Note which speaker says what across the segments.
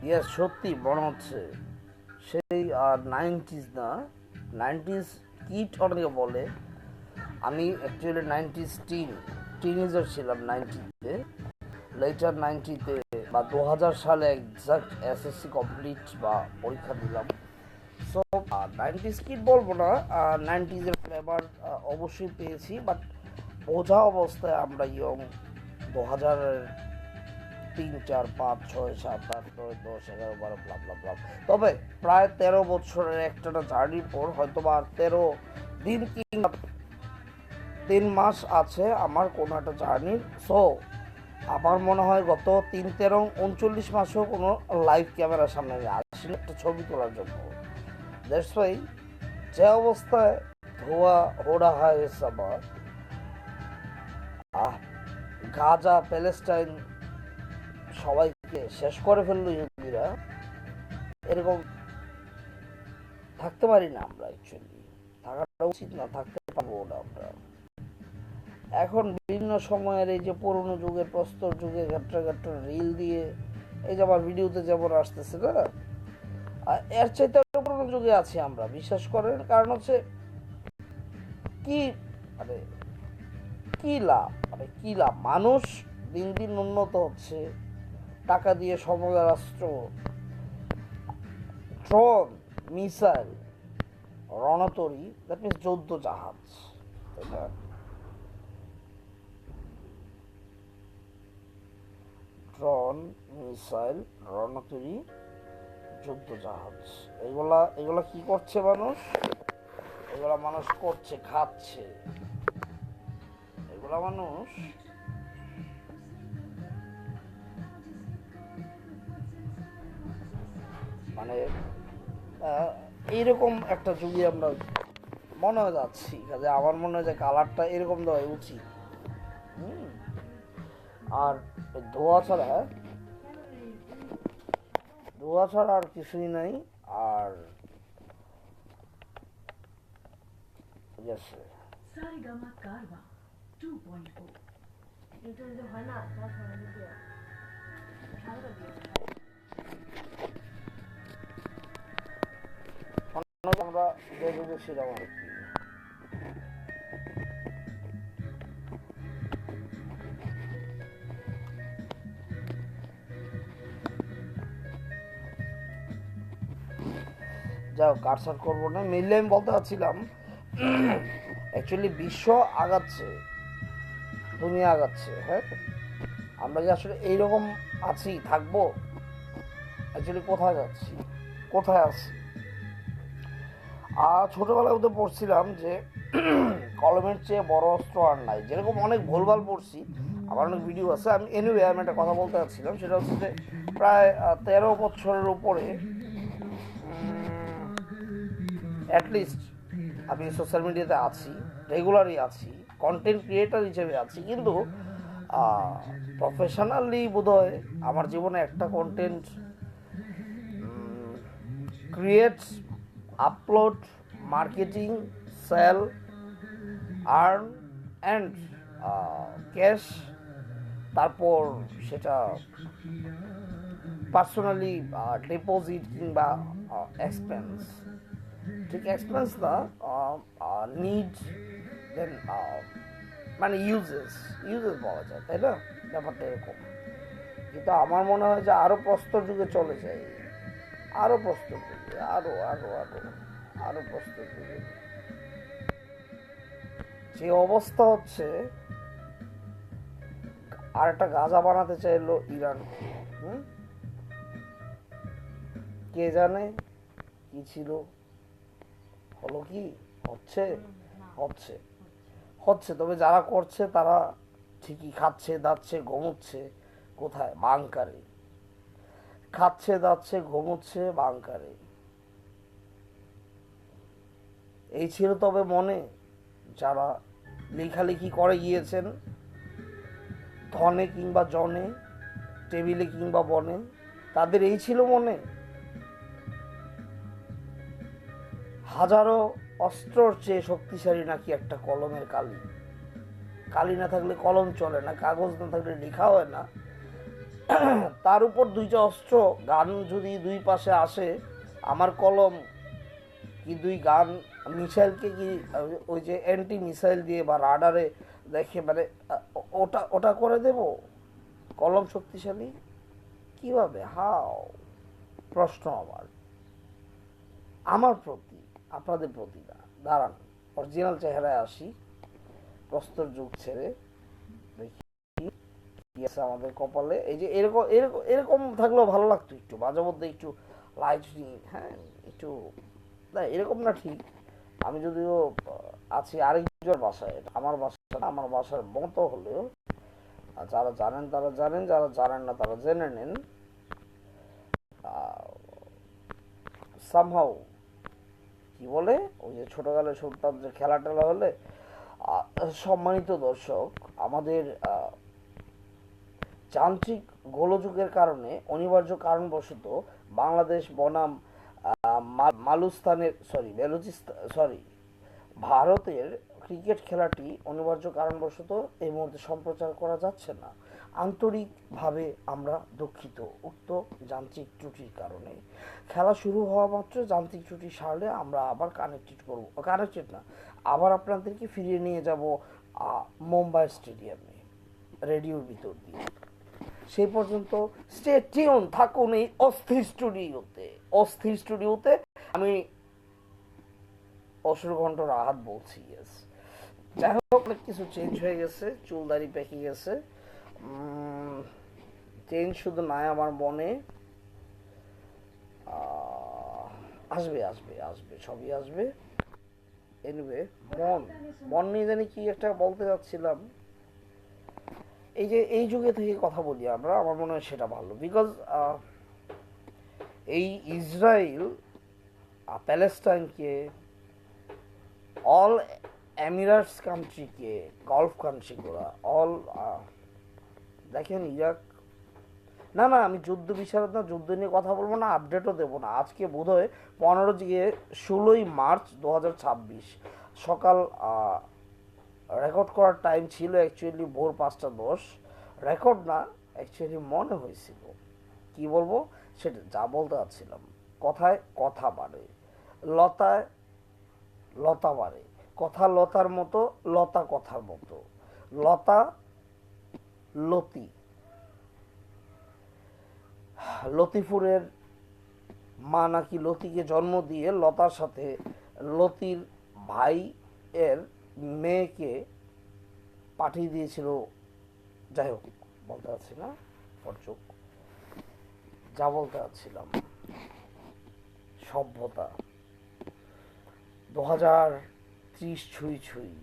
Speaker 1: ইয়াস, সত্যি মনে হচ্ছে সেই আর 90s না, 90s কিট অনেকে বলে। আমি অ্যাকচুয়ালি 90s টিনেজার ছিলাম 90তে, লেটার 90তে বা 2000 সালে এক্সাক্ট এসএসসি কমপ্লিট বা পরীক্ষা দিলাম। সো 90s কিট বলবো না, 90s-এর ফ্লেভার অবশ্যই পেয়েছি, বাট বোঝা অবস্থায় আমরা ইয়ং। 2000-এর 3, 4, 5, 6, 7, 8, 9, 10, 11, 12, তবে প্রায় 13 বছরের একটা জার্নির পর হয়তো বা 13 দিন কিংবা 3 মাস আছে আমার কোনো একটা জার্নির। সো আমার মনে হয় গত 3, 13, 39 মাসেও কোনো লাইভ ক্যামেরার সামনে আমি আসলে একটা ছবি তোলার জন্য। দ্যাটস ওয়াই যে অবস্থায় ধোয়া ওড়া হয় আমার, গাজা প্যালেস্টাইন সবাইকে শেষ করে ফেললো ইহুদিরা, এরকম থাকতে পারি না আমরা। অ্যাকচুয়ালি থাকাটা উচিত না, থাকতে পারবো না আমরা। এখন বিভিন্ন সময়ের এই যে পুরোনো যুগের প্রস্তর যুগে ঘাটটা ঘাটটা রিল দিয়ে এই যে আমার ভিডিওতে যেমন আসতেছে না, এর চাইতে পুরোনো যুগে আছি আমরা, বিশ্বাস করেন। কারণ হচ্ছে কি, মানে কি লাভ, মানুষ দিন দিন উন্নত হচ্ছে, টাকা দিয়ে সমরাস্ত্র, ড্রোন, মিসাইল, রণতরী, দ্যাট মিনস যুদ্ধ জাহাজ, তাই না? ড্রোন, মিসাইল, রণতরী, যুদ্ধ জাহাজ, এগুলা এগুলা কি করছে মানুষ? এগুলা মানুষ করছে, খাচ্ছে। এগুলা মানুষ মানে এইরকম একটা যুগে আমরা মনে হয় যাচ্ছি, কাজে আমার মনে হয় যে কালারটা এরকম দেওয়া উচিত। আর ধোয়া ছাড়া আর কিছুই নাই। আর গেছে আমরা দেখে ছিলাম আর কি। যাও কাটসাট করবো না, মিললে আমি বলতে চাচ্ছিলাম অ্যাকচুয়ালি বিশ্ব আগাচ্ছে, দুনিয়া আগাচ্ছে। হ্যাঁ, আমরা যে আসলে এইরকম আছি, থাকবো, অ্যাকচুয়ালি কোথায় যাচ্ছি, কোথায় আছি? আর ছোটবেলায় ওদের পড়ছিলাম যে কলমের চেয়ে বড় অস্ত্র আর নাই, যেরকম অনেক ভুলভাল পড়ছি, আমার অনেক ভিডিও আছে। আমি এনিওয়ে আমি একটা কথা বলতে চাচ্ছিলাম, সেটা হচ্ছে যে প্রায় 13 বছরের উপরে অ্যাটলিস্ট আমি সোশ্যাল মিডিয়াতে আছি, রেগুলারই আছি, কন্টেন্ট ক্রিয়েটার হিসেবে আছি, কিন্তু প্রফেশনালি বোধহয় আমার জীবনে একটা content create, upload, marketing, sale, earn and cash, তারপর সেটা পার্সোনালি ডিপোজিট কিংবা এক্সপেন্স, ঠিক এক্সপেন্স না, নিড, দেন মানে ইউজেস বলা যায়, তাই না? ব্যাপারটা এরকম। কিন্তু আমার মনে হয় যে আরও প্রস্তর যুগে চলে যায়, আরও প্রস্তর যুগে, আরও প্রস্তর যুগে। যে অবস্থা হচ্ছে, আর একটা গাজা বানাতে চাইলো ইরান। কে জানে কি ছিল, হলো কি, হচ্ছে হচ্ছে হচ্ছে তবে যারা করছে তারা ঠিকই খাচ্ছে দাচ্ছে ঘুমোচ্ছে। কোথায়? বাংকারে খাচ্ছে দাচ্ছে ঘুমোচ্ছে, বাংকারে। এই ছিল তবে মনে, যারা লেখালেখি করে গিয়েছেন, ধনে কিংবা জনে, টেবিলে কিংবা বনে, তাদের এই ছিল মনে। হাজারো অস্ত্রর চেয়ে শক্তিশালী নাকি একটা কলমের কালি। কালি না থাকলে কলম চলে না, কাগজ না থাকলে লেখা হয় না। তার উপর দুইটা অস্ত্র গান যদি দুই পাশে আসে, আমার কলম কি দুই গান মিসাইলকে কি ওই যে অ্যান্টি মিসাইল দিয়ে বা রাডারে দেখে মানে ওটা ওটা করে দেব? কলম শক্তিশালী কিভাবে? হাও? প্রশ্ন আমার প্রতি, আপনাদের প্রতি না। দাঁড়ান, অরিজিনাল চেহারায় আসি, প্রস্তর যুগ ছেড়ে দেখি কি আছে আমাদের কপালে। এই যে এরকম এরকম এরকম থাকলেও ভালো লাগতো, একটু মাঝে মধ্যে একটু লাইটিং, হ্যাঁ একটু না এরকম না ঠিক। আমি যদিও আছি আরেকজন বাসায়, আমার বাসা না, আমার বাসার মতো হলেও যারা জানেন তারা জানেন, যারা জানেন না তারা জেনে নেন। সামহাউ কি বলে ওই যে ছোটকালে শুনতাম যে খেলা টেলা হলে, সম্মানিত দর্শক, আমাদের যান্ত্রিক গোলযোগের কারণে অনিবার্য কারণবশত বাংলাদেশ বনাম ভারতের ক্রিকেট খেলাটি অনিবার্য কারণবশত এই মুহূর্তে সম্প্রচার করা যাচ্ছে না। আন্তরিকভাবে আমরা দুঃখিত উক্ত যান্ত্রিক ত্রুটির কারণে। খেলা শুরু হওয়া মাত্র যান্ত্রিক ত্রুটি সারলে আমরা আবার কানেক্টেড না, আবার আপনাদেরকে ফিরিয়ে নিয়ে যাব মুম্বাই স্টেডিয়ামে রেডিওর ভিতর দিয়ে। সেই পর্যন্ত স্টে টিউন থাকুন এই অস্থির স্টুডিওতে। আমি অসুরঘণ্ট রাহাত বলছি। ইয়েস, যাই হোক, অনেক কিছু চেঞ্জ হয়ে গেছে, চুল দাড়ি পেকে গেছে। চেঞ্জ শুধু নাই আমার মনে, আসবে আসবে আসবে, সবই আসবে। এনিওয়ে, মন নিয়ে জানি কি একটা বলতে যাচ্ছিলাম। এই যে এই যুগে থেকে কথা বলি আমরা, আমার মনে হয় সেটা ভালো। বিকজ এই ইসরায়েল প্যালেস্টাইনকে, অল এমিরাটস কান্ট্রিকে, গলফ কান্ট্রিগুলো অল, দেখেন ইরাক, না না আমি যুদ্ধ বিশারদ না, যুদ্ধ নিয়ে কথা বলবো না, আপডেটও দেবো না। আজকে বোধহয় 16ই মার্চ 2026 সকাল, রেকর্ড করার টাইম ছিল অ্যাকচুয়ালি ভোর 5টা 10। রেকর্ড না, অ্যাকচুয়ালি মনে হয়েছিল। কি বলবো সেটা যা বলতে চাচ্ছিলাম, কথায় কথা বাড়ে, লতায় লতা বাড়ে, কথা লতার মতো, লতা কথার মতো, লতা লতি। লতিফুরের মা নাকি লতিকে জন্ম দিয়ে লতার সাথে লতির ভাই এর মেয়েকে পাঠিয়ে দিয়েছিল। যাই হোক, বলতে পারছি না, অর্চক যা বলতে চাচ্ছিলাম, সভ্যতা 2030 ছুঁই ছুঁই।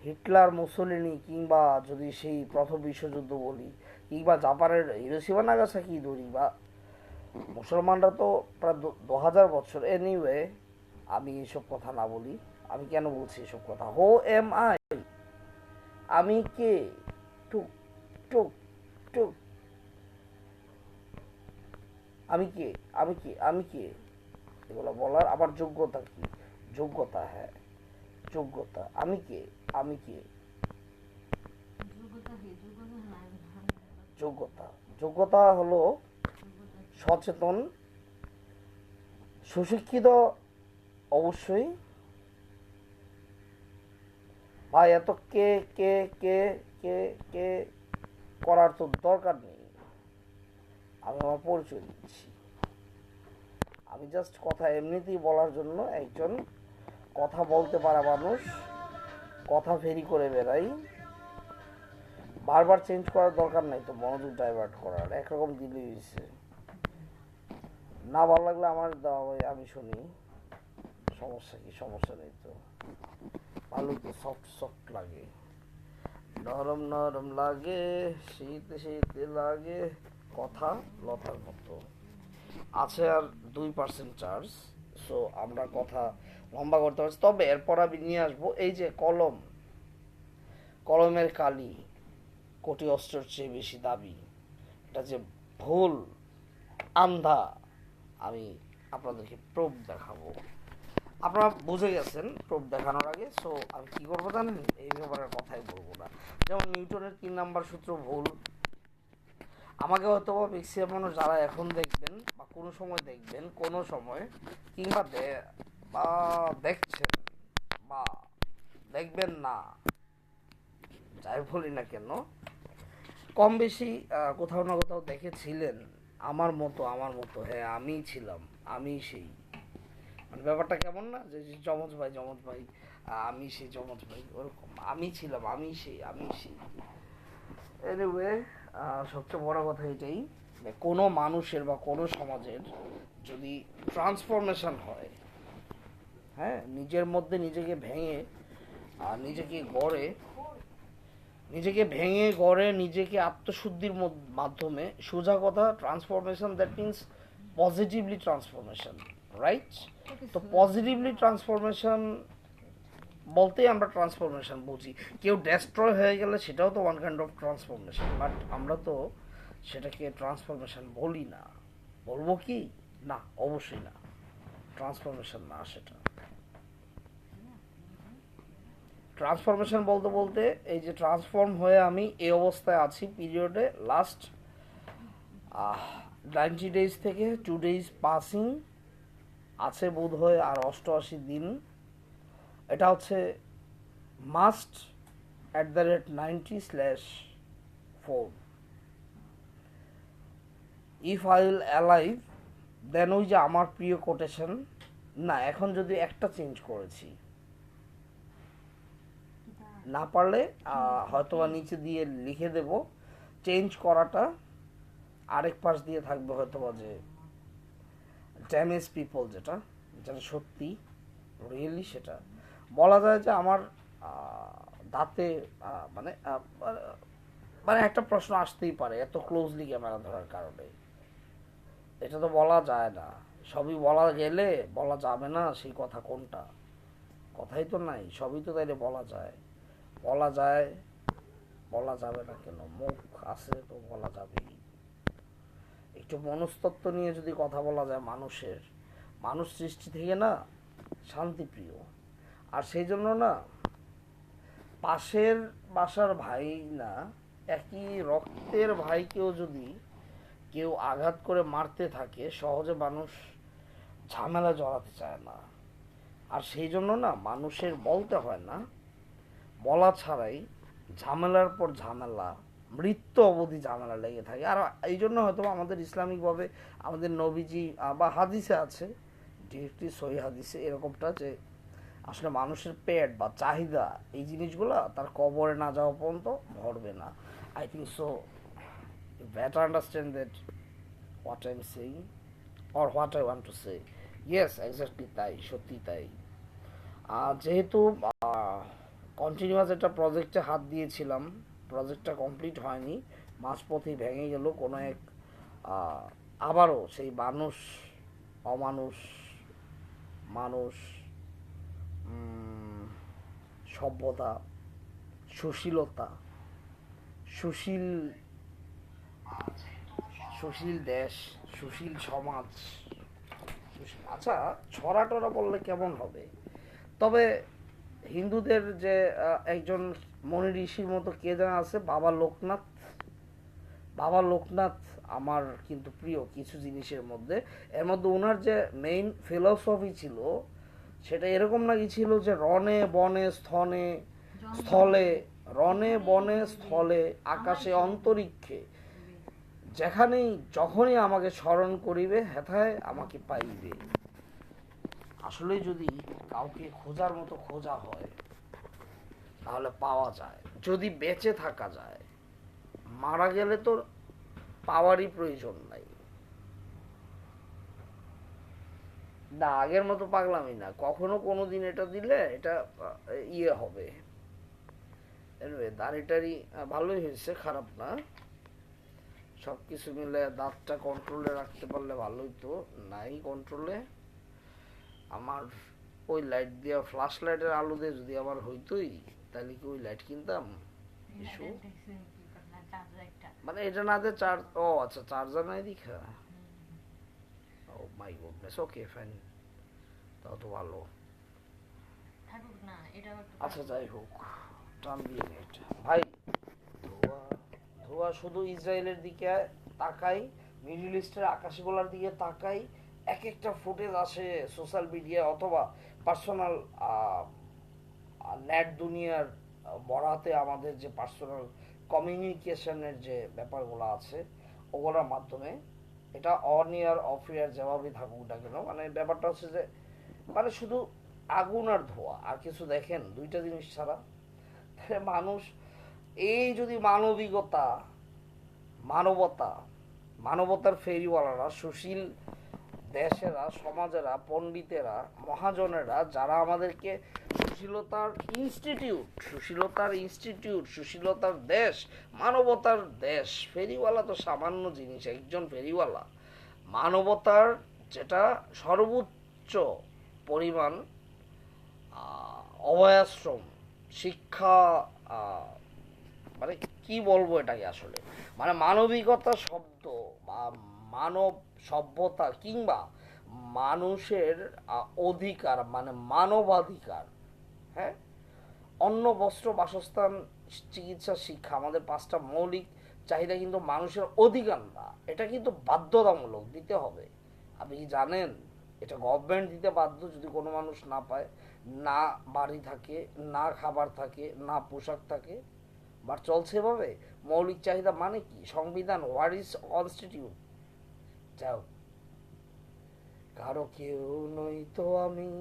Speaker 1: হিটলার, মুসোলিনি, কিংবা যদি সেই প্রথম বিশ্বযুদ্ধ বলি, কিংবা জাপানের হিরোশিমা নাগাসাকি ধরি, বা মুসলমানরা তো প্রায় 2000 বছর। এনিওয়ে, আমি এসব কথা না বলি। আমি কেন বলছি এসব কথা? হো এম আই, আমি কে? টুক টুক টুক, আমি কে? আমি কে? আমি কে? এগুলো বলার আমার যোগ্যতা কি? যোগ্যতা, হ্যাঁ যোগ্যতা। আমি কে? আমি কে? যোগ্যতা, যোগ্যতা হলো সচেতন, সুশিক্ষিত, অবশ্যই। ভাই এত কে কে কে কে কে করার তো দরকার নেই। আমি আমার পরিচয় দিচ্ছি। আমি জাস্ট কথা এমনিতেই বলার জন্য একজন কথা বলতে পারা মানুষ, কথা ফেরি করে বেড়াই। বারবার চেঞ্জ করার দরকার নাই তো, মনোযোগ ডাইভার্ট করার, একরকম দিলেই হয়েছে। না ভালো লাগলে আমার দেওয়া হয়, আমি শুনি, সমস্যা কি? সমস্যা নেই তো, ভালো তো, সফট সফট লাগে, নরম নরম লাগে, শীতে শীতে লাগে, কথা লতার মতো। আছে আর 2% চার্জ, সো আমরা কথা লম্বা করতে পারছি। তবে এরপর আমি নিয়ে আসবো এই যে কলম, কলমের কালি কোটি অস্ত্রের চেয়ে বেশি দাবি, এটা যে ভুল, আন্ধা, আমি আপনাদেরকে প্রুফ দেখাবো। আপনারা বুঝে গেছেন প্রুফ দেখানোর আগে। সো আমি কি করবো জানেন? এই ব্যাপারে কথাই বলবো না। যেমন নিউটনের 3 নাম্বার সূত্র ভুল, আমাকে হয়তো ম্যাক্সিমাম মানুষ যারা এখন দেখবেন বা কোনো সময় দেখবেন, কোনো সময় কিংবা বা দেখছেন বা দেখবেন না, যাই বলি না কেন, কম বেশি কোথাও না কোথাও দেখেছিলেন আমার মতো হ্যাঁ আমিই ছিলাম, আমি সেই, মানে ব্যাপারটা কেমন না যে যে যমজ ভাই আমি সেই যমজ ভাই, ওরকম আমি ছিলাম, আমি সেই এনিওয়ে, সবচেয়ে বড় কথা এটাই যে কোনো মানুষের বা কোনো সমাজের যদি ট্রান্সফরমেশন হয়, হ্যাঁ, নিজের মধ্যে নিজেকে ভেঙে আর নিজেকে ভেঙে গড়ে নিজেকে আত্মশুদ্ধির মাধ্যমে, সোজা কথা transformation, that means positively transformation, right? তো পজিটিভলি ট্রান্সফরমেশন বলতেই আমরা ট্রান্সফরমেশন বুঝি। কেউ ডেস্ট্রয় হয়ে গেলে সেটাও তো one kind of transformation, but আমরা তো সেটাকে ট্রান্সফরমেশন বলি না। বলবো কি? না, অবশ্যই না, ট্রান্সফরমেশন না সেটা। ট্রান্সফরমেশন বলতে বলতে এই যে ট্রান্সফর্ম হয়ে আমি এই অবস্থায় আছি পিরিয়ডে লাস্ট 90 ডেজ থেকে 2 ডেজ পাসিং আছে বোধ হয় আর 88 দিন। এটা হচ্ছে must @90/4 if I will alive, then ওই যে আমার প্রিয় কোটেশন, না এখন যদি একটা চেঞ্জ করেছি, না পারলে হয়তো বা নিচে দিয়ে লিখে দেব, চেঞ্জ করাটা আরেক পাশ দিয়ে থাকবে হয়তো বা যে ড্যামেজ পিপল, যেটা যেটা সত্যি রিয়েলি, সেটা বলা যায় যে আমার দাঁতে মানে মানে একটা প্রশ্ন আসতেই পারে এত ক্লোজলি ক্যামেরা ধরার কারণে, এটা তো বলা যায় না, সবই বলা গেলে বলা যাবে না, সেই কথা কোনটা? কথাই তো নাই, সবই তো তাইলে বলা যায়, বলা যাবে না কেন? মুখ আছে তো বলা যাবেই। একটু মনস্তত্ত্ব নিয়ে যদি কথা বলা যায়, মানুষ সৃষ্টি থেকে না শান্তিপ্রিয়, আর সেই জন্য না পাশের বাসার ভাই না, একই রক্তের ভাইকেও যদি কেউ আঘাত করে মারতে থাকে, সহজে মানুষ ঝামেলা জড়াতে চায় না। আর সেই জন্য না মানুষের বলতে হয় না, বলা ছাড়াই ঝামেলার পর ঝামেলা, মৃত্যু অবধি ঝামেলা লেগে থাকে। আর এই জন্য হয়তো আমাদের ইসলামিকভাবে আমাদের নবীজি বা হাদিসে আছে, ডিরেক্টলি সহি হাদিসে এরকমটা, যে আসলে মানুষের পেট বা চাহিদা এই জিনিসগুলো তার কবরে না যাওয়া পর্যন্ত ভরবে না। I think so you better understand that what I'm saying or what I want to say. Yes, exactly তাই, সত্যি তাই। যেহেতু কন্টিনিউয়াস একটা প্রজেক্টে হাত দিয়েছিলাম, প্রজেক্টটা কমপ্লিট হয়নি, মাঝপথেই ভেঙে গেল কোনো এক আবারও সেই অমানুষ মানুষ, সভ্যতা, সুশীলতা, সুশীল দেশ, সুশীল সমাজ, আচ্ছা ছড়া টরা বললে কেমন হবে? তবে হিন্দুদের যে একজন মনি ঋষির মতো কে জানা আছে, বাবা লোকনাথ আমার কিন্তু প্রিয় কিছু জিনিসের মধ্যে। এর মধ্যে ওনার যে মেইন ফিলসফি ছিল সেটা এরকম নাকি ছিল যে রণে বনে স্থলে আকাশে অন্তরিক্ষে যেখানেই যখনই আমাকে স্মরণ করিবে হেথায় আমাকে পাইবে। আসলে যদি কাউকে খোঁজার মতো খোঁজা হয় তাহলে পাওয়া যায়, যদি বেঁচে থাকা যায়। মারা গেলে তো পাওয়ারই প্রয়োজন নাই। না, আগের মতো পাগলামি না, কখনো কোনো দিন এটা দিলে এটা ইয়ে হবে। দাড়িটারি ভালোই হয়েছে, খারাপ না, সবকিছু মিলে দাঁতটা কন্ট্রোলে রাখতে পারলে ভালোই তো, নাই কন্ট্রোলে। আমার ওই লাইট দিয়ে, ফ্ল্যাশ লাইটের আলো দিয়ে যদি আবার হইতোই তাহলে কি ওই লাইট কিনতাম? ইস্যু মানে এটা না দিয়ে চার্জ, ও আচ্ছা চার্জার নাই দেখা, ও মাই গুডনেস, ওকে ফাইন, তাও তো ভালো। আচ্ছা যাই হোক, টান দিয়ে নেট ভাই, ধোয়া শুধু ইসরায়েলের দিকে তাকাই, মিডল ইস্টের আকাশগোলার দিকে তাকাই, এক একটা ফুটেজ আসে সোশ্যাল মিডিয়ায় অথবা পার্সোনাল নেট দুনিয়ার বরাতে আমাদের যে পার্সোনাল কমিউনিকেশনের যে ব্যাপারগুলো আছে ওগুলোর মাধ্যমে, এটা অন ইয়ার অফ ইয়ার যেভাবেই থাকুক না কেন, মানে ব্যাপারটা হচ্ছে যে মানে শুধু আগুন আর ধোঁয়া, আর কিছু দেখেন দুইটা জিনিস ছাড়া। মানুষ এই যদি মানবিকতা, মানবতা, মানবতার ফেরিওয়ালারা, সুশীল দেশেরা, সমাজেরা, পণ্ডিতেরা, মহাজনেরা যারা আমাদেরকে সুশীলতার দেশ, মানবতার দেশ, ফেরিওয়ালা তো সামান্য জিনিস, একজন ফেরিওয়ালা মানবতার যেটা সর্বোচ্চ পরিমাণ অভয়াশ্রম, শিক্ষা, মানে কি বলবো এটাকে আসলে, মানে মানবিকতা শব্দ বা মানব সভ্যতা কিংবা মানুষের অধিকার, মানে মানবাধিকার, হ্যাঁ, অন্ন, বস্ত্র, বাসস্থান, চিকিৎসা, শিক্ষা, আমাদের 5টা মৌলিক চাহিদা কিন্তু মানুষের অধিকার না, এটা কিন্তু বাধ্যতামূলক দিতে হবে। আপনি কি জানেন এটা গভর্নমেন্ট দিতে বাধ্য যদি কোনো মানুষ না পায়, না বাড়ি থাকে, না খাবার থাকে, না পোশাক থাকে, বাট চলছে এভাবে। মৌলিক চাহিদা মানে কি? সংবিধান, হোয়াট ইজ কনস্টিটিউট? যাও, কারো কেউ নই তো আমি,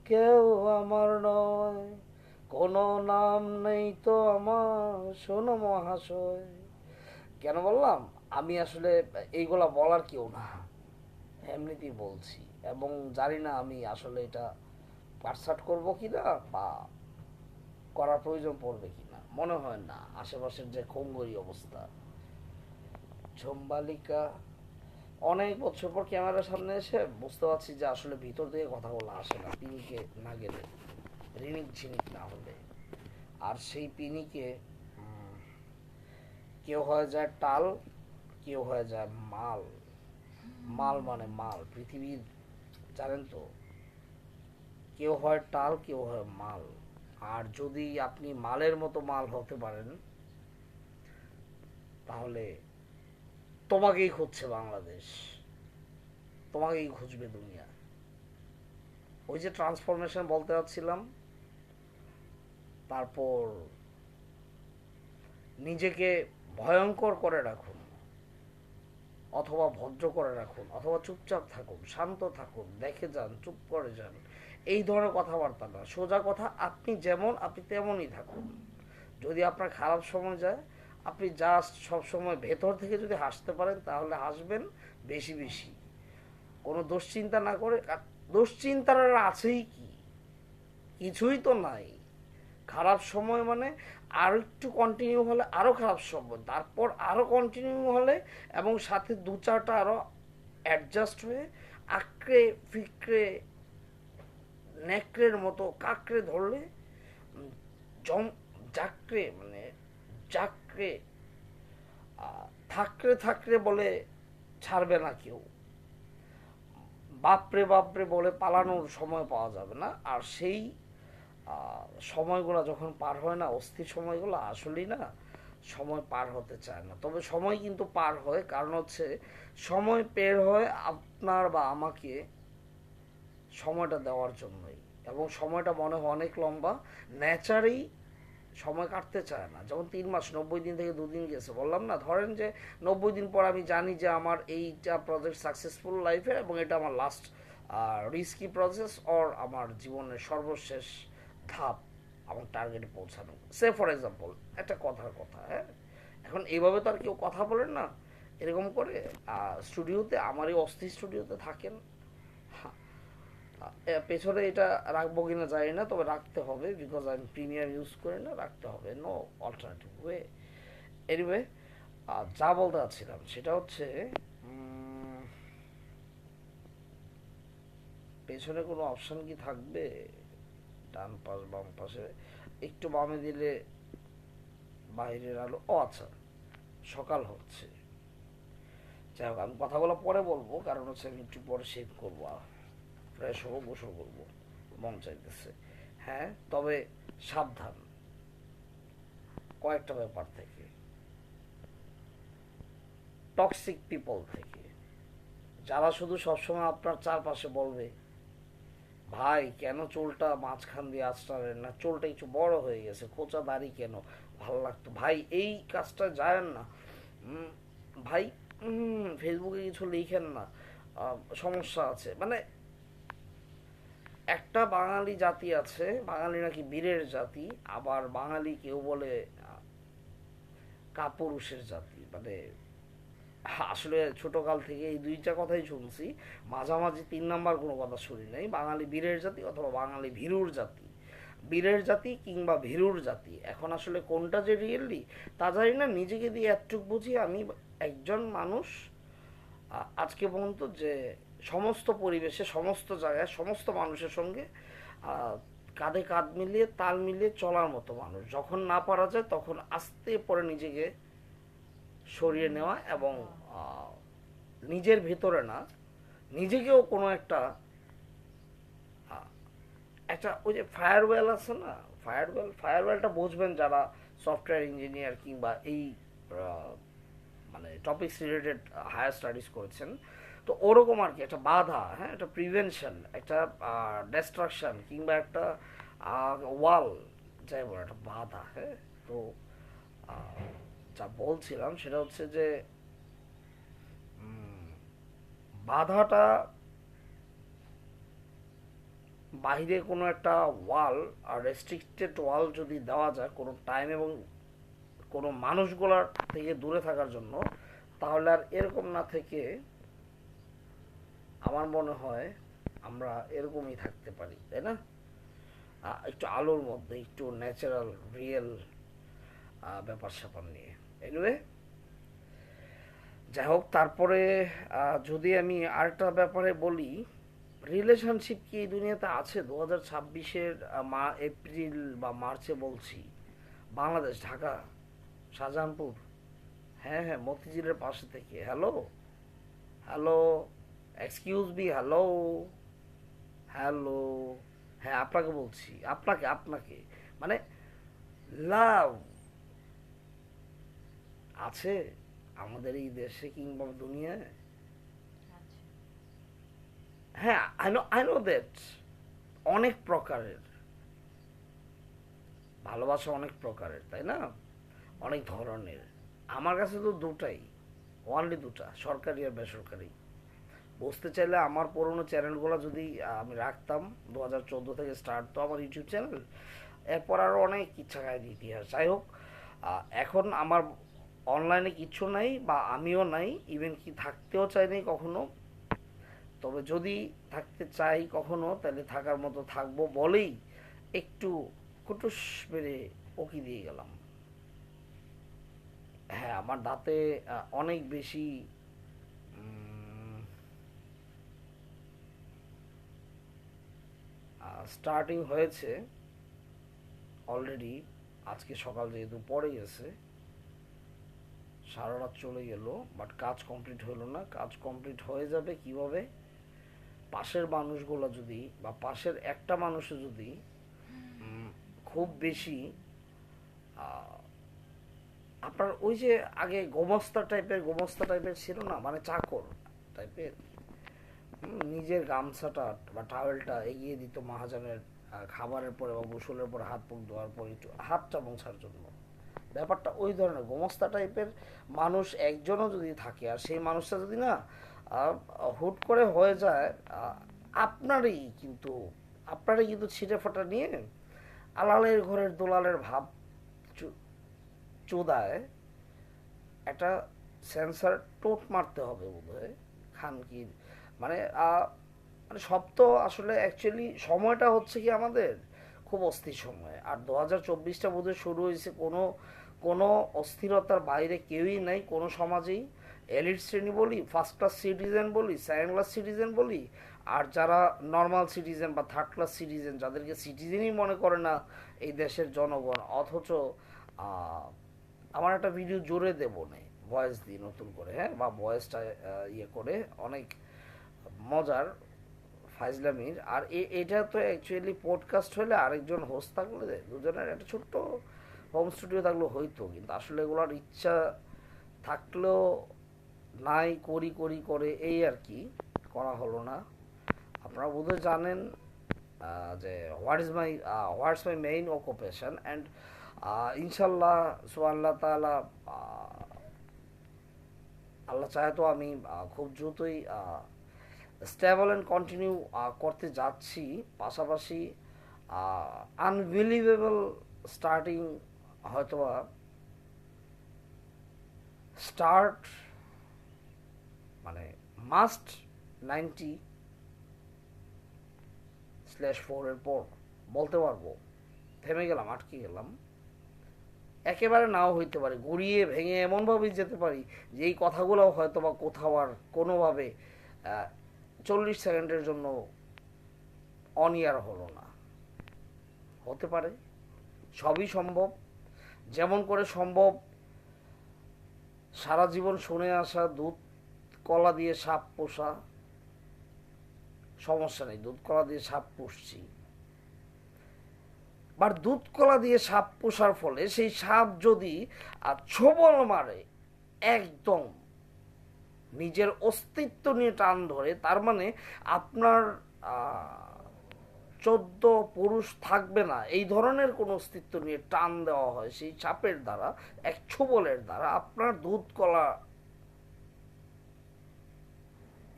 Speaker 1: কেউ আমার নয়, কোনো নাম নেই তো আমার, শোনো মহাশয়। কেন বললাম? আমি আসলে এইগুলা বলার কেউ না, এমনিতেই বলছি, এবং জানি না আমি আসলে এটা পারসাট করবো কিনা বা করার প্রয়োজন পড়বে কিনা, মনে হয় না। আশেপাশের যে খঙ্গরি অবস্থা, ঝম্বালিকা অনেক বছর পর ক্যামেরার সামনে এসে বুঝতে পারছি যে আসলে ভিতর থেকে কথাগুলো আসে না, পিনিকে না গেলে, রিনিক ঝিনিক না হলে। আর সেই পিনিকে কেউ হয়ে যায় টাল, কেউ হয়ে যায় মাল। মাল মানে মাল, পৃথিবীর, জানেন তো, কেউ হয় টাল, কেউ হয় মাল। আর যদি আপনি মালের মতো মাল হতে পারেন, তাহলে তোমাকেই খুঁজছে বাংলাদেশ, তোমাকেই খুঁজবে দুনিয়া। ওই যে ট্রান্সফরমেশন বলতে যাচ্ছিলাম। তারপর নিজেকে ভয়ঙ্কর করে রাখুন, অথবা ভদ্র করে রাখুন, অথবা চুপচাপ থাকুন, শান্ত থাকুন, দেখে যান, চুপ করে যান, এই ধরনের কথাবার্তা না। সোজা কথা, আপনি যেমন আপনি তেমনই থাকুন। যদি আপনার খারাপ সময় যায়, আপনি জাস্ট সবসময় ভেতর থেকে যদি হাসতে পারেন তাহলে হাসবেন বেশি বেশি, কোনো দুশ্চিন্তা না করে। দুশ্চিন্তার আছেই কি, কিছুই তো নাই। খারাপ সময় মানে আরো একটু কন্টিনিউ হলে আরো খারাপ সময়, তারপর আরো কন্টিনিউ হলে, এবং সাথে 2-4টা আরো অ্যাডজাস্ট হয়ে আঁকড়ে ফিকড়ে নেকড়ের মতো কাঁকড়ে ধরলে জম জাকড়ে, মানে জাকড়ে থাকড়ে থাকড়ে বলে ছাড়বে না কেউ, বাপরে বাপরে বলে পালানোর সময় পাওয়া যাবে না। আর সেই সময়গুলো যখন পার হয় না, অস্থির সময়গুলো, আসলেই না সময় পার হতে চায় না। তবে সময় কিন্তু পার হয়, কারণ হচ্ছে সময় বের হয় আপনার বা আমাকে সময়টা দেওয়ার জন্যই, এবং সময়টা মনে হয় অনেক লম্বা। ন্যাচারেই সময় কাটতে চায় না। যেমন 3 মাস, 90 দিন থেকে 2 দিন গেছে, বললাম না, ধরেন যে 90 দিন পর আমি জানি যে আমার এইটা প্রজেক্ট সাকসেসফুল লাইফে, এবং এটা আমার লাস্ট রিস্কি প্রসেস, অর আমার জীবনের সর্বশেষ ধাপ আমার টার্গেটে পৌঁছানো। সে ফর এক্সাম্পল, একটা কথার কথা, হ্যাঁ, এখন এইভাবে তো আর কেউ কথা বলেন না এরকম করে। স্টুডিওতে, আমার এই অস্থির স্টুডিওতে থাকেন, পেছনে এটা রাখবো কিনা জানি না, তবে রাখতে হবে, বিকজ আমি প্রিমিয়ার ইউজ করি না, রাখতে হবে, নো অল্টারনেটিভ ওয়ে। এনিওয়ে, যা বলতে চাচ্ছিলাম সেটা হচ্ছে, পেছনে কোনো অপশন কি থাকবে? ডান পাশ, বাম পাশে, একটু বামে দিলে বাইরের আলো, ও আচ্ছা, সকাল হচ্ছে। যাই হোক, আমি কথাগুলো পরে বলবো, কারণ হচ্ছে আমি একটু পরে শেভ করবো, ফ্রেশ হবো, গোসল করবো, মন চাইতেছে। হ্যাঁ, তবে সাবধান কয়েকটা ব্যাপার থেকে। টক্সিক পিপল থেকে, যারা শুধু সবসময় আপনার চারপাশে বলবে ভাই কেন চুলটা মাঝখান দিয়ে আঁচড়ালেন না, চুলটা একটু বড় হয়ে গেছে, খোঁচা দাড়ি কেন, ভালো লাগতো ভাই এই কাজটা যায় না, ভাই ফেসবুকে কিছু লিখেন না, সমস্যা আছে। মানে একটা বাঙালি জাতি আছে, বাঙালি নাকি বীরের জাতি, আবার বাঙালি কেউ বলে কাপুরুষের জাতি। মানে আসলে ছোটকাল থেকে এই দুইটা কথাই শুনছি, মাঝামাঝি তিন নাম্বার কোনো কথা শুনি নাই। বাঙালি বীরের জাতি অথবা বাঙালি ভীরুর জাতি, বীরের জাতি কিংবা ভীরুর জাতি, এখন আসলে কোনটা যে রিয়েলি তা জানি না। নিজেকে দিয়ে এতটুক বুঝি আমি একজন মানুষ আজকে পর্যন্ত যে সমস্ত পরিবেশে, সমস্ত জায়গায়, সমস্ত মানুষের সঙ্গে কাঁধে কাঁধ মিলিয়ে তাল মিলিয়ে চলার মতো মানুষ। যখন না পারা যায় তখন আস্তে পরে নিজেকে সরিয়ে নেওয়া এবং নিজের ভেতরে না, নিজেকেও কোনো একটা একটা ওই যে ফায়ারওয়েল আছে না, ফায়ারওয়েলটা বুঝবেন যারা সফটওয়্যার ইঞ্জিনিয়ার কিংবা এই মানে টপিকস রিলেটেড হায়ার স্টাডিজ করেছেন, তো ওরকম আর কি একটা বাধা, হ্যাঁ, একটা প্রিভেনশন, একটা ডিস্ট্রাকশন কিংবা একটা ওয়াল, যাই বলে একটা বাধা। হ্যাঁ, তো যা বলছিলাম সেটা হচ্ছে যে বাধাটা বাইরে কোনো একটা ওয়াল আর রেস্ট্রিক্টেড ওয়াল যদি দেওয়া যায় কোনো টাইম এবং কোনো মানুষগুলার থেকে দূরে থাকার জন্য, তাহলে আর এরকম না থেকে আমার মনে হয় আমরা এরকমই থাকতে পারি, তাই না? একটু আলোর মধ্যে, একটু ন্যাচারাল রিয়েল ব্যাপার স্যাপার নিয়ে। এনিওয়ে, যাই হোক, তারপরে যদি আমি আরেকটা ব্যাপারে বলি, রিলেশনশিপ কি এই দুনিয়াতে আছে 2026-এর এপ্রিল বা মার্চে বলছি? বাংলাদেশ, ঢাকা, শাহজাহানপুর, হ্যাঁ হ্যাঁ, মতিঝিলের পাশে থেকে। Hello hello, excuse me, hello hello, হ্যাঁ আপনাকে বলছি, আপনাকে আপনাকে মানে লাভ আছে আমাদের এই দেশে কিংবা দুনিয়ায়? হ্যাঁ, আই নো দ্যাট। অনেক প্রকারের ভালোবাসা, অনেক প্রকারের, তাই না? অনেক ধরনের। আমার কাছে তো দুটাই, অনলি দুটা, সরকারি আর বেসরকারি। বুঝতে চাইলে আমার পুরোনো চ্যানেলগুলো যদি আমি রাখতাম, 2014 থেকে স্টার্ট তো আমার ইউটিউব চ্যানেল, এরপর আরও অনেক ইচ্ছা কাহিনী ইতিহাস। যাই হোক, এখন আমার অনলাইনে কিচ্ছু নাই বা আমিও নাই, ইভেন কি থাকতেও চাই নাই কখনো। তবে যদি থাকতে চাই কখনো, তাহলে থাকার মতো থাকবো বলেই একটু কুটুস মেরে ওকি দিয়ে গেলাম। হ্যাঁ, আমার দাঁতে অনেক বেশি স্টার্টিং হয়েছে অলরেডি। আজকে সকাল যেহেতু পড়ে গেছে, সারা রাত চলে গেল, বাট কাজ কমপ্লিট হলো না। কাজ কমপ্লিট হয়ে যাবে কিভাবে? পাশের মানুষগুলো যদি বা পাশের একটা মানুষও যদি খুব বেশি আপনার ওই যে আগে গোমস্তা টাইপের ছিল না, মানে চাকর টাইপের, নিজের গামছাটা বা টাওয়েলটা এগিয়ে দিত মহাজনের খাবারের পরে বা গোসলের পরে হাত মুখ ধোয়ার পরে একটু হাতটা মোছার জন্য, ব্যাপারটা ওই ধরনের গোমস্তা টাইপের মানুষ একজনও যদি থাকে, আর সেই মানুষটা যদি না হুট করে হয়ে যায় আপনারই কিন্তু ছিটে ফোটা নিয়ে আলালের ঘরের দোলালের ভাব চোদায় একটা সেন্সার টোট মারতে হবে বোধহয় খানকির। মানে মানে সব তো আসলে অ্যাকচুয়ালি সময়টা হচ্ছে কি আমাদের খুব অস্থির সময়। আর 2024টা বোধহয় শুরু হয়েছে কোনো কোনো অস্থিরতার বাইরে কেউই নাই কোনো সমাজেই। এলিট শ্রেণী বলি, ফার্স্ট ক্লাস সিটিজেন বলি, সেকেন্ড ক্লাস সিটিজেন বলি, আর যারা নর্মাল সিটিজেন বা থার্ড ক্লাস সিটিজেন, যাদেরকে সিটিজেনই মনে করে না এই দেশের জনগণ, অথচ আমার একটা ভিডিও জোরে দেবো না, ভয়েস দিই নতুন করে, হ্যাঁ, বা ভয়েসটা ইয়ে করে, অনেক মজার ফাইজলামির। আর এটা তো অ্যাকচুয়ালি পডকাস্ট হলে আরেকজন হোস্ট থাকলে দুজনের একটা ছোট্ট হোম স্টুডিও থাকলেও হইতো, কিন্তু আসলে এগুলোর ইচ্ছা থাকলেও নাই করি করি করে এই আর কি করা হলো না। আপনারা বোধহয় জানেন যে হোয়াটস মাই মেইন অকুপেশন, অ্যান্ড ইনশাল্লাহ আল্লাহ তাআলা আল্লাহ চাহে তো আমি খুব দ্রুতই স্টেবল অ্যান্ড কন্টিনিউ করতে যাচ্ছি। পাশাপাশি আনবিলিভেবল স্টার্টিং হয়তোবা স্টার্ট মানে মাস্ট 90/4 এর পর বলতে পারবো থেমে গেলাম, আটকে গেলাম। একেবারে নাও হইতে পারে, গড়িয়ে ভেঙে এমনভাবেই যেতে পারি যে এই কথাগুলো হয়তো বা কোথাও আর কোনোভাবে 40 সেকেন্ডের জন্য অনিয়ার হলো না। হতে পারে, সবই সম্ভব। যেমন করে সম্ভব সারা জীবন শুনে আসা দুধ কলা দিয়ে সাপ পোষা, সমস্যা নেই, দুধ কলা দিয়ে সাপ পুষছি। বাট দুধ কলা দিয়ে সাপ পোষার ফলে সেই সাপ যদি ছোবল মারে, একদম নিজের অস্তিত্ব নিয়ে টান ধরে, তার মানে আপনার 14 পুরুষ থাকবে না, এই ধরনের কোন অস্তিত্ব নিয়ে টান দেওয়া হয় সেই সাপের দ্বারা, এক ছোবলের দ্বারা, আপনার দুধ কলা,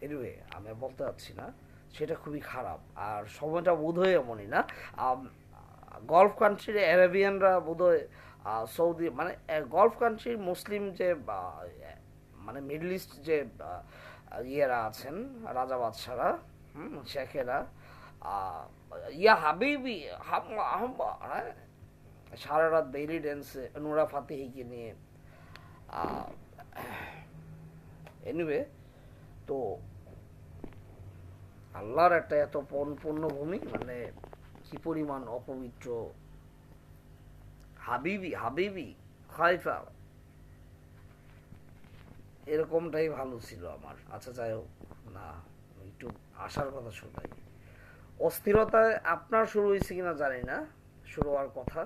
Speaker 1: এনিওয়ে আমি বলতে চাচ্ছি না, সেটা খুবই খারাপ। আর সময়টা বোধহয় এমনই না, গলফ কান্ট্রির অ্যারাবিয়ানরা বোধহয় সৌদি মানে গলফ কান্ট্রির মুসলিম যে মানে মিডল ইস্ট যে ইয়েরা আছেন, রাজা বাদশারা, শেখেরা, ইয়া হাবিবি হ্যাঁ, সারা রাত বেরি ড্যান্সে নুরা ফাতেহিকে নিয়ে। এনিওয়ে, তো আল্লাহর একটা এত পূর্ণভূমি, মানে কি পরিমাণ অপবিত্র, হাবিবি হাবিবি খাইফা, এরকমটাই ভালো ছিল আমার। আচ্ছা যাই হোক, না একটু আসার কথা শোনাই। অস্থিরতায় আপনার শুরু হয়েছে কিনা জানি না, শুরু হওয়ার কথা।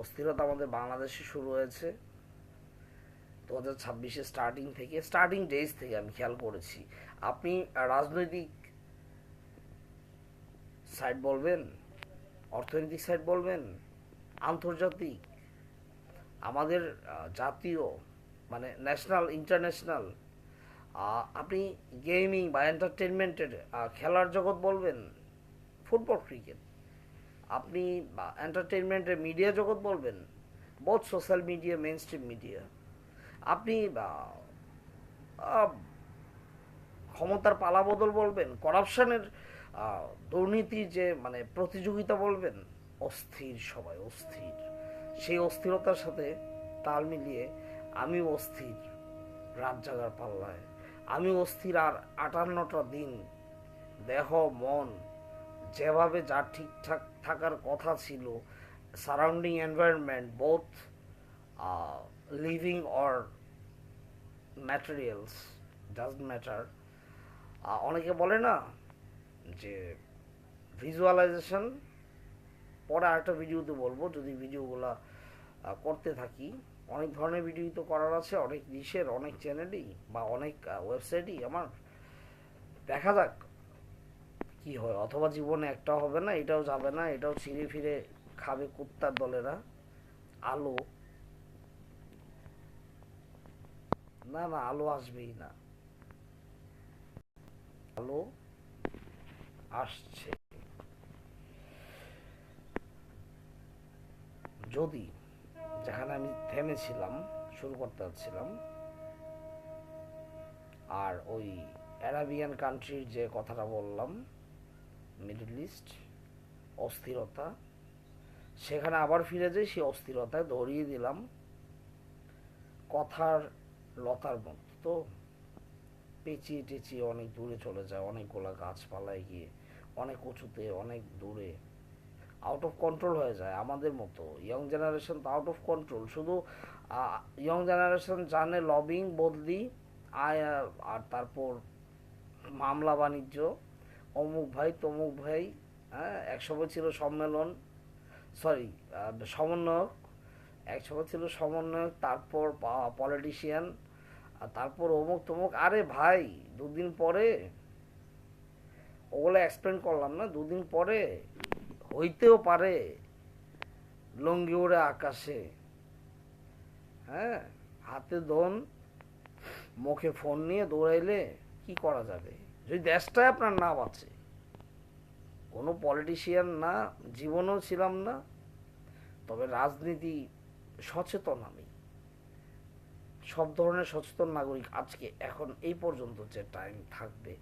Speaker 1: অস্থিরতা আমাদের বাংলাদেশে শুরু হয়েছে 2026 স্টার্টিং ডেজ থেকে আমি খেয়াল করেছি। আপনি রাজনৈতিক সাইড বলবেন, অর্থনৈতিক সাইড বলবেন, আন্তর্জাতিক, আমাদের জাতীয় মানে ন্যাশনাল, ইন্টারন্যাশনাল, আপনি গেমিং বা এন্টারটেনমেন্টের খেলার জগৎ বলবেন, ফুটবল, ক্রিকেট, আপনি এন্টারটেনমেন্টের মিডিয়া জগৎ বলবেন, both social media, main stream media, আপনি ক্ষমতার পালাবদল বলবেন, করাপশনের দুর্নীতির যে মানে প্রতিযোগিতা বলবেন, অস্থির, সবাই অস্থির। সেই অস্থিরতার সাথে তাল মিলিয়ে আমি অস্থির রাত জাগার পাল্লায়, আমি অস্থির। আর 58টা দিন দেহ মন যেভাবে যা ঠিকঠাক থাকার কথা ছিল, surrounding environment, both living or materials, doesn't matter. অনেকে বলে না যে ভিজুয়ালাইজেশন, পরে আরেকটা ভিডিওতে বলবো, যদি ভিডিওগুলা করতে থাকি। অনেক ধরনের ভিডিও তো করার আছে, অনেক দেশের, অনেক চ্যানেলই বা অনেক ওয়েবসাইটই আমার। দেখা যাক কি হয়, অথবা জীবনে একটাও হবে না, এটাও যাবে না, এটাও ছিঁড়ে ফিরে খাবে কুত্তার দলেরা। আলো, না না, আলো আসবেই না, আলো আসছে যদি, যেখানে আমি থেমেছিলাম, শুরু করতে যাচ্ছিলাম, আর ওই অ্যারাবিয়ান কান্ট্রির যে কথাটা বললাম, মিডল ইস্ট, অস্থিরতা, সেখানে আবার ফিরে যাই, সেই অস্থিরতায় ধরিয়ে দিলাম কথার লতার মতো, তো পেঁচিয়ে টেঁচিয়ে অনেক দূরে চলে যায়, অনেকগুলা গাছপালায় গিয়ে, অনেক উঁচুতে, অনেক দূরে, আউট অফ কন্ট্রোল হয়ে যায়। আমাদের মতো ইয়ং জেনারেশন তো আউট অফ কন্ট্রোল। শুধু ইয়ং জেনারেশন জানে লবিং, বদলি, আয়, আর তারপর মামলা বাণিজ্য, অমুক ভাই তমুক ভাই, হ্যাঁ, একসময় ছিল সম্মেলন, সরি সমন্বয়ক, একসময় ছিল সমন্বয়ক, তারপর পলিটিশিয়ান, আর তারপর অমুক তমুক, আরে ভাই 2 দিন পরে, ওগুলো এক্সপ্লেন করলাম না, 2 দিন পরে হইতেও পারে লঙ্গি উড়ে আকাশে, হ্যাঁ, হাতে দোন, মুখে ফোন নিয়ে দৌড়াইলে কি করা যাবে? যদি দেশটাই আপনার না বাঁচে, কোনো পলিটিশিয়ান না, জীবনেও ছিলাম না, তবে রাজনীতি সচেতন আমি, সব ধরনের সচেতন নাগরিক আজকে এখন এই পর্যন্ত যে টাইম থাকবে,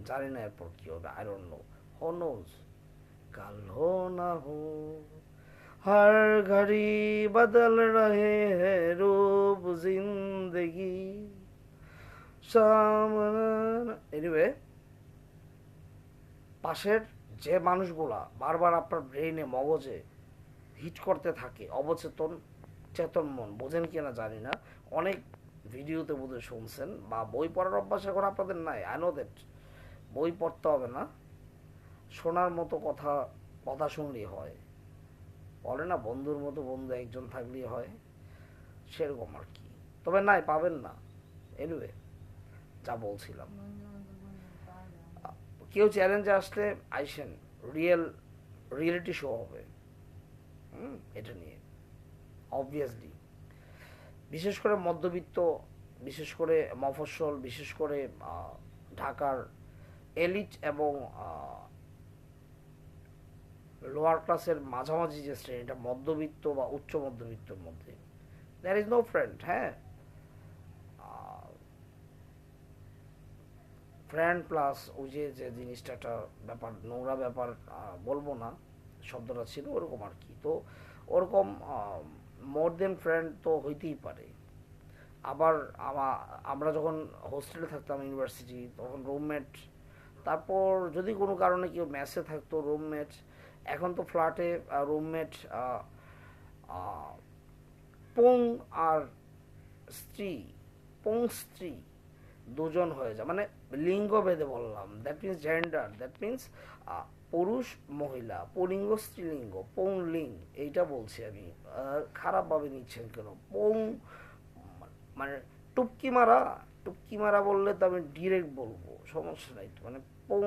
Speaker 1: জানি না এরপর কি হবে, I don't know, who knows, কাল হো না হো, हर घड़ी बदल रहे हैं रूप जिंदगी सामने। এনিওয়ে, পাশের যে মানুষগুলা বারবার আপনার ব্রেইনে, মগজে হিট করতে থাকে, অবচেতন চেতন মন, বোঝেন কিনা জানি না, অনেক ভিডিওতে বোধহয় শুনছেন, বা বই পড়ার অভ্যাস এখন আপনাদের নাই, আই নো দ্যাট, বই পড়তে হবে না, শোনার মতো কথা, কথা শুনলেই হয়, বলে না বন্ধুর মতো বন্ধু একজন থাকলেই হয়, সেরকম আর কি, তবে নাই, পাবেন না। এনিওয়ে, যা বলছিলাম, কেউ চ্যালেঞ্জে আসলে আইসেন, রিয়েলিটি শো হবে এটা নিয়ে, অবভিয়াসলি, বিশেষ করে মধ্যবিত্ত, বিশেষ করে মফস্বল, বিশেষ করে ঢাকার এলিট এবং লোয়ার ক্লাসের মাঝামাঝি যে শ্রেণীটা, মধ্যবিত্ত বা উচ্চ মধ্যবিত্তর মধ্যে, দ্যার ইজ নো ফ্রেন্ড, হ্যাঁ, ফ্রেন্ড প্লাস ওই যে যে জিনিসটা, একটা ব্যাপার, নোংরা ব্যাপার বলবো না, শব্দটা ছিল ওরকম আর কি, তো ওরকম মোর দেন ফ্রেন্ড তো হইতেই পারে। আবার আমরা যখন হোস্টেলে থাকতাম ইউনিভার্সিটি, তখন রুমমেট, তারপর যদি কোনো কারণে কেউ মেসে থাকতো রুমমেট, এখন তো ফ্ল্যাটে রুমমেট পং আর স্ত্রী, পং স্ত্রী দুজন হয়ে যায়, মানে লিঙ্গ ভেদে বললাম, that means gender, that means পুরুষ মহিলা, পুলিঙ্গ স্ত্রীলিঙ্গ, পৌংলিং, এইটা বলছি আমি, খারাপভাবে নিচ্ছেন কেন? পৌ মানে টুপকি মারা, টুপকি মারা বললে তো আমি ডিরেক্ট বলবো, সমস্যা নাই, মানে পৌ,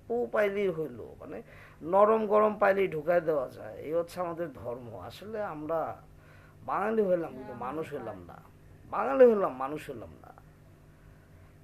Speaker 1: পৌ পাইলেই হইলো, মানে নরম গরম পাইলেই ঢুকাই দেওয়া যায়, এই হচ্ছে আমাদের ধর্ম। আসলে আমরা বাঙালি হইলাম কিন্তু মানুষ হইলাম না, বাঙালি হইলাম মানুষ হইলাম না।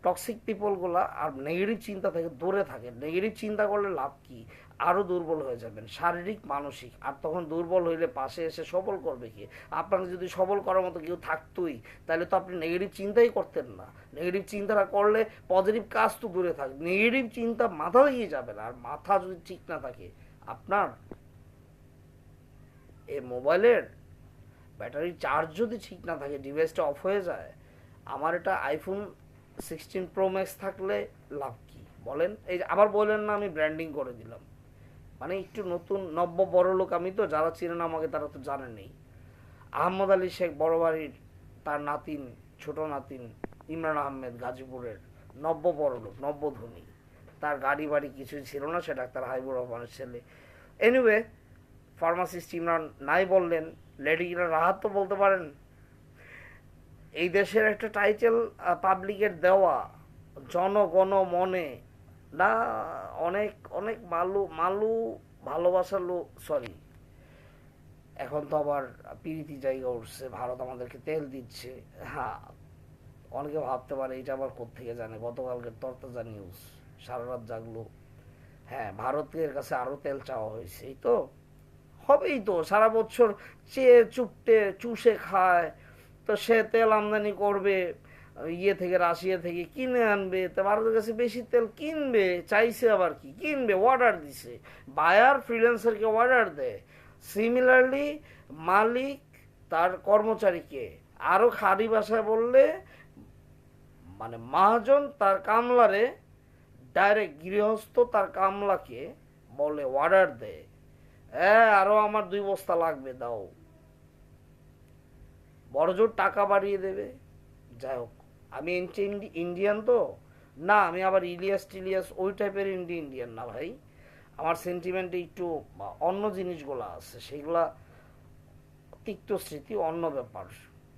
Speaker 1: টক্সিক পিপলগুলা আর নেগেটিভ চিন্তা থেকে দূরে থাকে, নেগেটিভ চিন্তা করলে লাভ কি? আরও দুর্বল হয়ে যাবেন, শারীরিক মানসিক, আর তখন দুর্বল হইলে পাশে এসে সবল করবে কি? আপনাকে যদি সবল করার মতো কেউ থাকতোই, তাহলে তো আপনি নেগেটিভ চিন্তাই করতেন না। নেগেটিভ চিন্তাটা করলে পজিটিভ কাজ তো দূরে থাকে, নেগেটিভ চিন্তা মাথা দিয়ে যাবে না, আর মাথা যদি ঠিক না থাকে আপনার, এই মোবাইলের ব্যাটারি চার্জ যদি ঠিক না থাকে, ডিভাইসটা অফ হয়ে যায়। আমার এটা আইফোন 16 প্রো ম্যাক্স থাকলে লাভ কি বলেন? এই আবার বলেন না আমি ব্র্যান্ডিং করে দিলাম, মানে একটু নতুন নব্য বড় লোক আমি, তো যারা চিনেন আমাকে তারা তো জানেনই। আহমদ আলী শেখ বড় বাড়ির, তার নাতিন, ছোট নাতিন ইমরান আহমেদ, গাজীপুরের নব্য বড় লোক, নব্য ধনী, তার গাড়ি বাড়ি কিছুই ছিল না, সে ডাক্তার হাইবুর রহমানের ছেলে। এনিওয়ে, ফার্মাসিস্ট ইমরান নাই বললেন, লেডি রাহাত তো বলতে পারেন। এই দেশের একটা টাইটেল পাবলিকের দেওয়া, জনগণ মনে, না অনেক অনেক মালু মালু ভালোবাসার লোক, সরি, এখন তো আবার পিরিতি জায়গা উঠছে, ভারত আমাদেরকে তেল দিচ্ছে। হ্যাঁ, অনেকে ভাবতে পারে এটা আবার কোত্থেকে জানে, গতকালকে তরতাজা নিউজ, সারা রাত জাগলো। হ্যাঁ, ভারতের কাছে আরও তেল চাওয়া হয়েছে, এই তো হবেই তো, সারা বছর চেয়ে চুপটে চুষে খায়, তো সে তেল আমদানি করবে ইয়ে থেকে, রাশিয়া থেকে কিনে আনবে, তো ভারতের কাছে বেশি তেল কিনবে, চাইছে আবার কি কিনবে, অর্ডার দিছে, বায়ার ফ্রিল্যান্সারকে অর্ডার দেয়। সিমিলারলি মালিক তার কর্মচারীকে, আরও খাঁটি ভাষায় বললে মানে মহাজন তার কামলারে, ডাইরেক্ট গৃহস্থ তার কামলাকে বলে, অর্ডার দেয়, আরো আমার 2 বস্তা লাগবে, দাও, বড়জোর টাকা বাড়িয়ে দেবে। যাই হোক, আমি ইন্ডিয়ান তো না, আমি আবার ইলিয়াস টিলিয়াস ওই টাইপের ইন্ডিয়ান না ভাই, আমার সেন্টিমেন্টে একটু অন্য জিনিসগুলো আছে, সেগুলা তিক্ত স্মৃতি, অন্য ব্যাপার,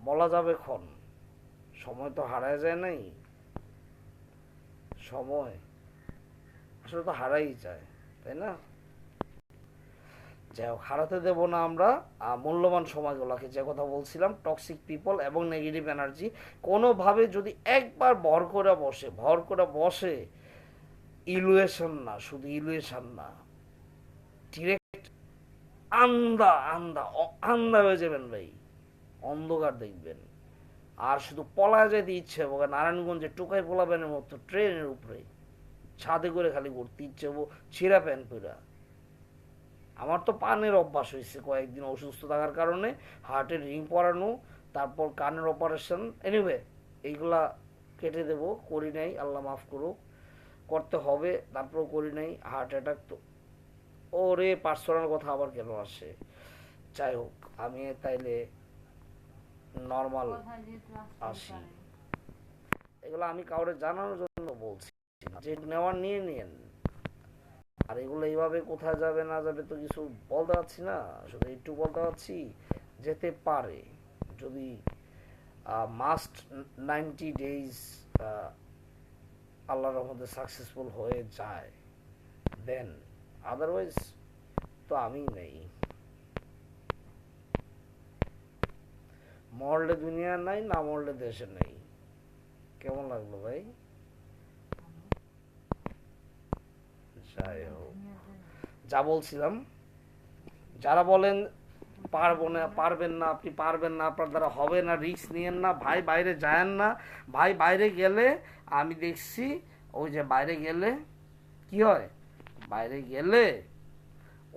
Speaker 1: বলা যাবে ক্ষণ, সময় তো হারায় যায় নাই, সময় আসলে তো হারাই যায়, তাই না? যাই হোক, হারাতে দেব না আমরা মূল্যবান সময়গুলোকে। যে কথা বলছিলাম, টক্সিক পিপল এবং নেগেটিভ এনার্জি কোনোভাবে যদি একবার ভর করে বসে, ইলুয়েশন না, শুধু ইলুয়েশন না, ডিরেক্ট আন্দা হয়ে যাবেন ভাই, অন্ধকার দেখবেন। আর শুধু পলায় যেতে ইচ্ছে হবো, নারায়ণগঞ্জে টোকাই পোলাবেনের মতো ট্রেনের উপরে ছাদে করে খালি ঘুরতে ইচ্ছে হবো, ছিঁড়া প্যান্ট পরা। আমার তো পানের অভ্যাস হয়েছে কয়েকদিন অসুস্থ থাকার কারণে, হার্টের রিং পরানো, তারপর কানের অপারেশন, এনিওয়ে এইগুলা কেটে দেব, করি নাই, আল্লাহ মাফ করুক, করতে হবে, তারপর করি নাই। হার্ট অ্যাটাক তো ওরে পার্সোনাল কথা আবার কেন আসে, যাই হোক আমি তাইলে নর্মাল আসি। এগুলো আমি কাউরে জানানোর জন্য বলছি না, যে নেওয়ার নিয়ে নিয়েন। আর এগুলো এইভাবে কোথায় যাবে না যাবে তো কিছু বলতে পারছি না, শুধু একটু বলতে পারছি যেতে পারে যদি মাস্ট 90 ডেজ আল্লাহর রহমতে সাকসেসফুল হয়ে যায়, দেন আদারওয়াইজ তো আমি নেই। মরলে দুনিয়া নাই, না মরলে দেশে নেই। কেমন লাগলো ভাই? যাই হোক, যা বলছিলাম, যারা বলেন পারবো না, পারবেন না, আপনি পারবেন না, আপনার দ্বারা হবে না, রিস্ক নিয়েন না ভাই, বাইরে যায়েন না ভাই। বাইরে গেলে আমি দেখছি, ওই যে বাইরে গেলে কি হয়, বাইরে গেলে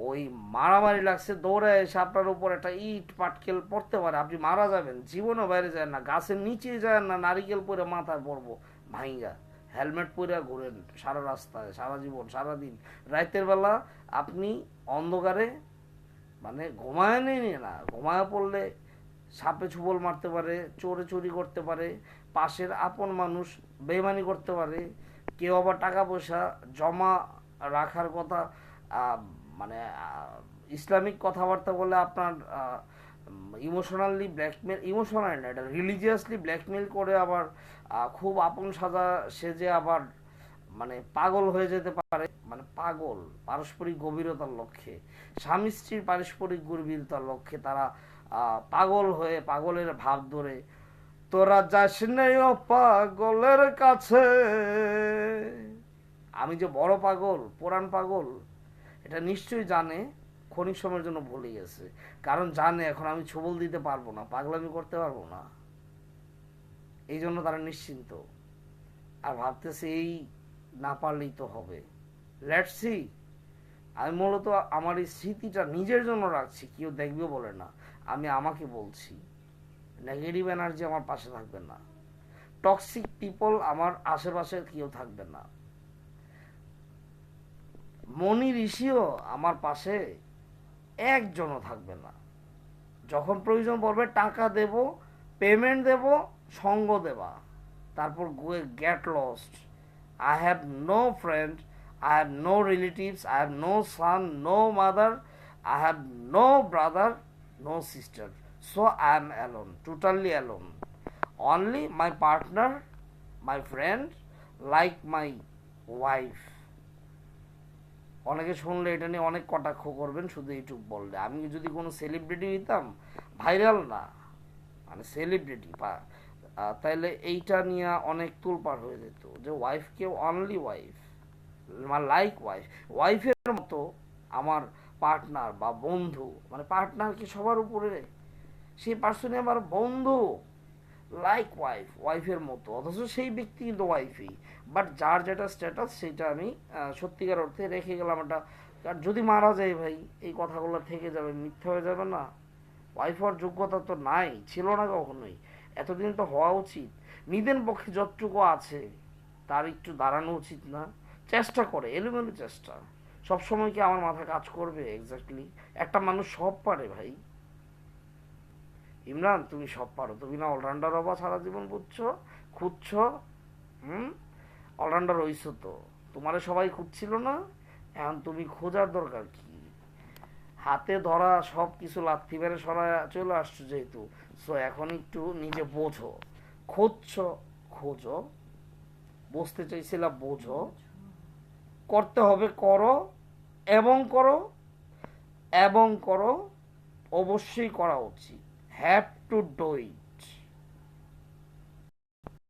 Speaker 1: ওই মারামারি লাগছে, দৌড়ে এসে আপনার উপর একটা ইট পাটকেল পড়তে পারে, আপনি মারা যাবেন। জীবনও বাইরে যায় না, গাছের নিচে যায় না, নারিকেল পরে মাথায় পড়বো ভাইঙ্গা, হেলমেট পরে ঘুরেন সারা রাস্তায়, সারা জীবন, সারাদিন। রাতের বেলা আপনি অন্ধকারে মানে ঘুমায় নেই না, ঘুমায় পড়লে সাপে ছুবল মারতে পারে, চোরে চুরি করতে পারে, পাশের আপন মানুষ বেইমানি করতে পারে, কেউ আবার টাকা পয়সা জমা রাখার কথা মানে ইসলামিক কথাবার্তা বলে আপনার ইমোশনালি ব্ল্যাকমেল, ইমোশনাল না, এটা রিলিজিয়াসলি ব্ল্যাকমেল করে আবার খুব আপন সাজা সেজে আবার মানে পাগল হয়ে যেতে পারে। মানে পাগল পারস্পরিক গভীরতার লক্ষ্যে, স্বামী স্ত্রীর পারস্পরিক গভীরতার লক্ষ্যে তারা পাগল হয়ে পাগলের ভাব ধরে, তোরা যাস নেই ও পাগলের কাছে। আমি যে বড় পাগল, পুরান পাগল, এটা নিশ্চয়ই জানে, ক্ষণিক সময়ের জন্য ভুলে গেছে, কারণ জানে এখন আমি ছবল দিতে পারবো না, পাগলামি করতে পারবো না, এই জন্য তারা নিশ্চিন্ত। আর ভাবতেছে এই না পারলেই তো হবে, লেটস সি। আমি মূলত আমার এই স্মৃতিটা নিজের জন্য রাখছি, কেউ দেখবে বলে না, আমি আমাকে বলছি। নেগেটিভ এনার্জি আমার পাশে থাকবে না, টক্সিক পিপল আমার আশেপাশে কেউ থাকবে না, মনি ঋষিও আমার পাশে একজনও থাকবে না। যখন প্রয়োজন পড়বে টাকা দেব, পেমেন্ট দেব, সঙ্গ দেবা, তারপর get lost. I have no friend, I have no relatives, I have no son, no mother, I have no brother, no sister, so I am alone, totally alone. Only my partner, my friend, like my wife. অনেকে শুনলে এটা নিয়ে অনেক কটাক্ষ করবেন, শুধু এইটুক বললে, আমি যদি কোনো সেলিব্রিটি হইতাম, ভাইরাল না মানে সেলিব্রিটি, তাইলে এইটা নিয়ে অনেক তুলপার হয়ে যেত, যে ওয়াইফকে অনলি ওয়াইফ, লাইক ওয়াইফ, ওয়াইফের মতো আমার পার্টনার বা বন্ধু, মানে পার্টনার কি সবার উপরে, সেই পার্সনই আমার বন্ধু, লাইক ওয়াইফ, ওয়াইফের মতো, অথচ সেই ব্যক্তি কিন্তু ওয়াইফই, বাট যার যেটা স্ট্যাটাস সেটা আমি সত্যিকার অর্থে রেখে গেলাম। এটা যদি মারা যায় ভাই, এই কথাগুলো থেকে যাবে, মিথ্যা হয়ে যাবে না। ওয়াইফ হওয়ার যোগ্যতা তো নাই, ছিল না কখনোই, এতদিন তো হওয়া উচিত। নিজের পক্ষে যতটুকু আছে তার একটু দাঁড়ানো উচিত না? চেষ্টা করে, এলোমেলো চেষ্টা, সবসময় কি আমার মাথা কাজ করবে এক্স্যাক্টলি? একটা মানুষ সব পারে ভাই। ইমরান তুমি সব পারো, তুমি না অলরাউন্ডার হবা সারা জীবন, বুঝছো, খুঁজছো, অলরাউন্ডার হইছো তো, তোমারে সবাই খুঁজছিল না, এখন তুমি খোঁজার দরকার কি? হাতে ধরা সব কিছু লাথি মেরে সরা চলে আসছো যেহেতু, সো এখন একটু নিজে বোঝো, খুঁজছ খোঁজো, বুঝতে চাইছিলাম বোঝো, করতে হবে করো, এবং করো, এবং করো, অবশ্যই করা উচিত, হ্যাভ টু ডু ইট।